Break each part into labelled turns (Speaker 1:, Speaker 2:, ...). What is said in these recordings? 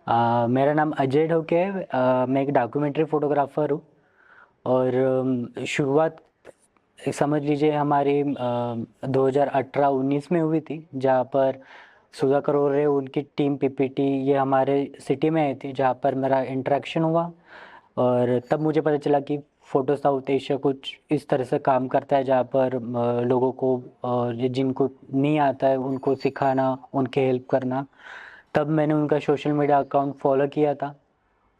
Speaker 1: मेरा नाम अजय ढोके है। मैं एक डॉक्यूमेंट्री फ़ोटोग्राफ़र हूँ। और शुरुआत समझ लीजिए हमारी 2018-19 में हुई थी, जहाँ पर सुधाकर और उनकी टीम पीपीटी ये हमारे सिटी में आई थी, जहाँ पर मेरा इंटरेक्शन हुआ। और तब मुझे पता चला कि फ़ोटो साउथ एशिया कुछ इस तरह से काम करता है, जहाँ पर लोगों को जिनको नहीं आता है उनको सिखाना, उनके हेल्प करना। तब मैंने उनका सोशल मीडिया अकाउंट फॉलो किया था।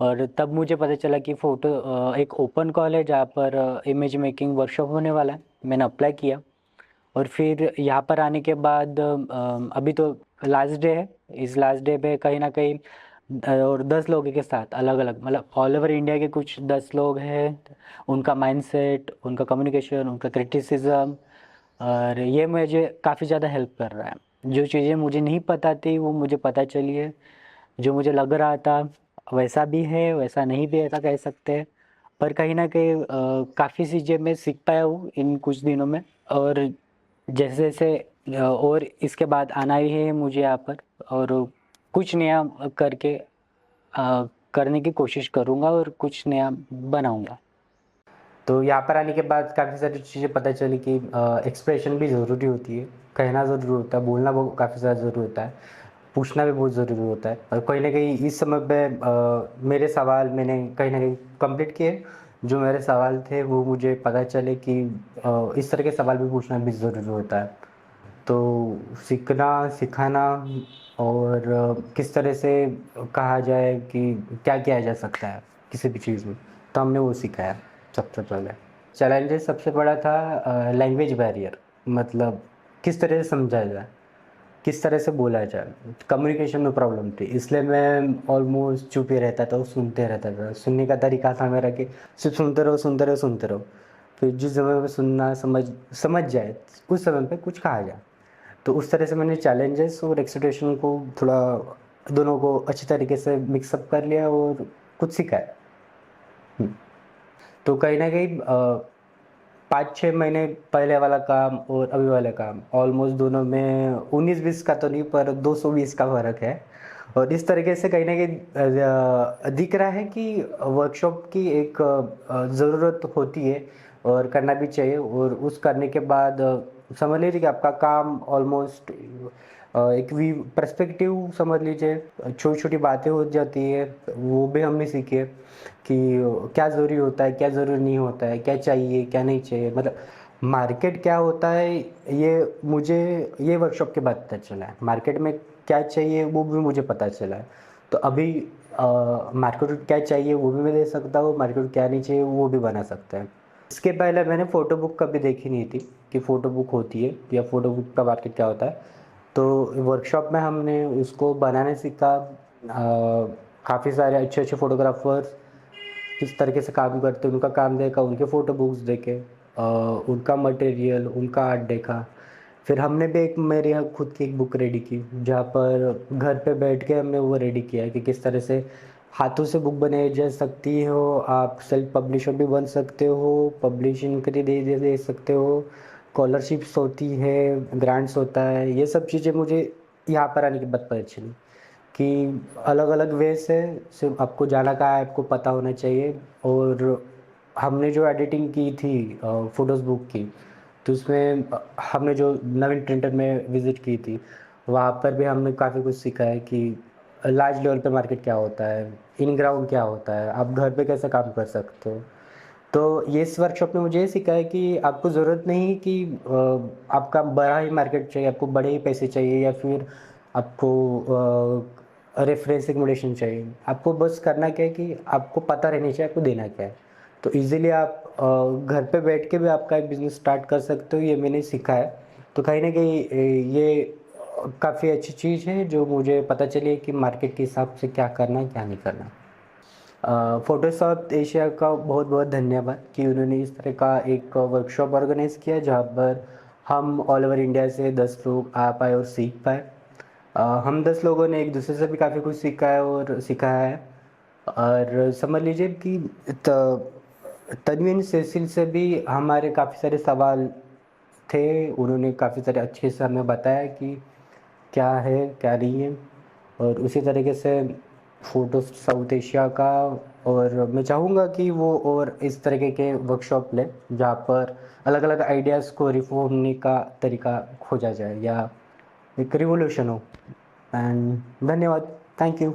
Speaker 1: और तब मुझे पता चला कि एक ओपन कॉल है, जहाँ पर इमेज मेकिंग वर्कशॉप होने वाला है। मैंने अप्लाई किया और फिर यहाँ पर आने के बाद अभी तो लास्ट डे है। इस लास्ट डे पे कहीं ना कहीं और 10 लोगों के साथ अलग अलग, मतलब ऑल ओवर इंडिया के कुछ 10 लोग हैं। उनका माइंडसेट, उनका कम्युनिकेशन, उनका क्रिटिसिज्म, और ये मुझे काफ़ी ज़्यादा हेल्प कर रहा है। जो चीज़ें मुझे नहीं पता थी वो मुझे पता चली है। जो मुझे लग रहा था वैसा भी है, वैसा नहीं भी, ऐसा कह सकते हैं। पर कहीं न कहीं काफ़ी चीज़ें मैं सीख पाया हूँ इन कुछ दिनों में। और जैसे-जैसे और इसके बाद आना ही है मुझे यहाँ पर, और कुछ नया करके करने की कोशिश करूँगा और कुछ नया बनाऊँगा। तो यहाँ पर आने के बाद काफ़ी सारी चीज़ें पता चली कि एक्सप्रेशन भी ज़रूरी होती है, कहना ज़रूरी होता है, बोलना वो काफ़ी ज़्यादा ज़रूरी होता है, पूछना भी बहुत ज़रूरी होता है। और कहीं न कहीं इस समय पे मेरे सवाल मैंने कहीं न कहीं कंप्लीट किए। जो मेरे सवाल थे वो मुझे पता चले कि इस तरह के सवाल भी पूछना भी ज़रूरी होता है। तो सीखना, सिखाना और किस तरह से कहा जाए कि क्या किया जा सकता है किसी भी चीज़ में, तो हमने वो सीखा है सबसे पहले। चैलेंजेस सबसे बड़ा था लैंग्वेज बैरियर, मतलब किस तरह से समझाया जाए, किस तरह से बोला जाए। कम्युनिकेशन में प्रॉब्लम थी, इसलिए मैं ऑलमोस्ट चुप ही रहता था और सुनते रहता था। सुनने का तरीका था मेरा कि सिर्फ़ सुनते रहो, सुनते रहो, सुनते रहो। फिर जिस समय पे सुनना समझ समझ जाए, उस समय पे कुछ कहा जाए। तो उस तरह से मैंने चैलेंजेस और एक्सपेक्टेशन को थोड़ा, दोनों को अच्छी तरीके से मिक्स अप कर लिया और कुछ सीखा है। हुँ। तो कहीं न कहीं 5-6 महीने पहले वाला काम और अभी वाला काम ऑलमोस्ट दोनों में 19-20 का तो नहीं, पर 220 का फ़र्क है। और इस तरीके से कहीं न कहीं दिख रहा है कि वर्कशॉप की एक ज़रूरत होती है और करना भी चाहिए। और उस करने के बाद समझ लीजिए कि आपका काम ऑलमोस्ट एक वी पर्सपेक्टिव समझ लीजिए, छोटी-छोटी बातें हो जाती है, वो भी हमने सीखी है कि क्या ज़रूरी होता है, क्या ज़रूरी नहीं होता है, क्या चाहिए, क्या नहीं चाहिए। मतलब मार्केट क्या होता है, ये मुझे ये वर्कशॉप के बाद पता चला है। मार्केट में क्या चाहिए वो भी मुझे पता चला है। तो अभी मार्केट को क्या चाहिए वो भी मैं दे सकता हूँ, मार्केट को क्या नहीं चाहिए वो भी बना सकता है। इसके पहले मैंने फ़ोटो बुक कभी देखी नहीं थी कि फ़ोटो बुक होती है या फ़ोटो बुक का मार्केट क्या होता है। तो वर्कशॉप में हमने उसको बनाने सीखा। काफ़ी सारे अच्छे-अच्छे फ़ोटोग्राफ़र्स किस तरीके से काम करते हैं, उनका काम देखा, उनके फ़ोटो बुक्स देखे, उनका मटेरियल, उनका आर्ट देखा। फिर हमने भी एक मेरे यहाँ खुद की एक बुक रेडी की, जहाँ पर घर पे बैठ के हमने वो रेडी किया कि किस तरह से हाथों से बुक बनाई जा सकती हो, आप सेल्फ पब्लिशर भी बन सकते हो, पब्लिशिंग के लिए दे सकते हो, स्कॉलरशिप्स होती है, ग्रांट्स होता है। ये सब चीज़ें मुझे यहाँ पर आने के बाद पता चली कि अलग-अलग वे से सिर्फ़ आपको जाना कहाँ है, आपको पता होना चाहिए। और हमने जो एडिटिंग की थी फ़ोटोज़ बुक की, तो उसमें हमने जो नवीन प्रिंटर में विज़िट की थी, वहाँ पर भी हमने काफ़ी कुछ सीखा है कि लार्ज लेवल पे मार्केट क्या होता है, इन ग्राउंड क्या होता है, आप घर पे कैसे काम कर सकते हो। तो ये इस वर्कशॉप ने मुझे ये सिखाया है कि आपको ज़रूरत नहीं कि आपका बड़ा ही मार्केट चाहिए, आपको बड़े ही पैसे चाहिए या फिर आपको रेफ़रेंस रिकमेंडेशन चाहिए। आपको बस करना क्या है कि आपको पता रहनी चाहिए आपको देना क्या है। तो ईज़िली आप घर पे बैठ के भी आपका एक बिज़नेस स्टार्ट कर सकते हो, ये मैंने सीखा है। तो कहीं न कहीं ये काफ़ी अच्छी चीज़ है जो मुझे पता चली है कि मार्केट के हिसाब से क्या करना है, क्या नहीं करना। फ़ोटोशॉप एशिया का बहुत-बहुत धन्यवाद कि उन्होंने इस तरह का एक वर्कशॉप ऑर्गेनाइज़ किया, जहाँ पर हम ऑल ओवर इंडिया से 10 लोग आ पाए और सीख पाए। हम 10 लोगों ने एक-दूसरे से भी काफ़ी कुछ सीखा है और सिखाया है। और समझ लीजिए कि त तन्वीन सेसिल से भी हमारे काफ़ी सारे सवाल थे, उन्होंने काफ़ी सारे अच्छे से हमें बताया कि क्या है, क्या नहीं है। और उसी तरीके से फ़ोटो साउथ एशिया का। और मैं चाहूँगा कि वो और इस तरीके के वर्कशॉप ले जहाँ पर अलग-अलग आइडियाज़ को रिफ़ॉर्मने का तरीका खोजा जाए या एक रिवॉल्यूशन हो। एंड धन्यवाद, थैंक यू।